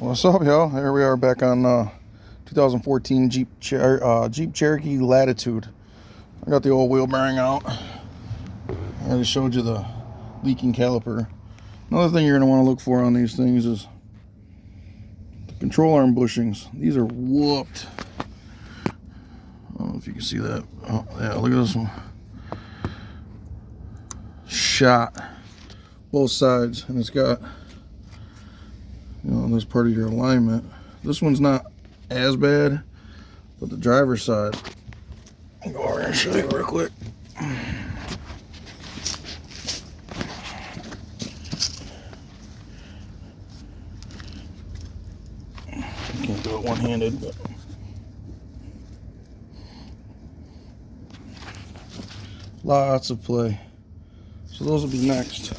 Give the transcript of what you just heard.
What's up, y'all? Here we are back on 2014 Jeep Cherokee Latitude. I got the old wheel bearing out. I already showed you the leaking caliper. Another thing you're going to want to look for on these things is the control arm bushings. These are whooped. I don't know if you can see that. Oh, yeah, look at this one. Shot. Both sides. And it's got, this part of your alignment. This one's not as bad, but the driver's side. I'll go over here and show you real quick. Can't do it one-handed, but lots of play. So those will be next.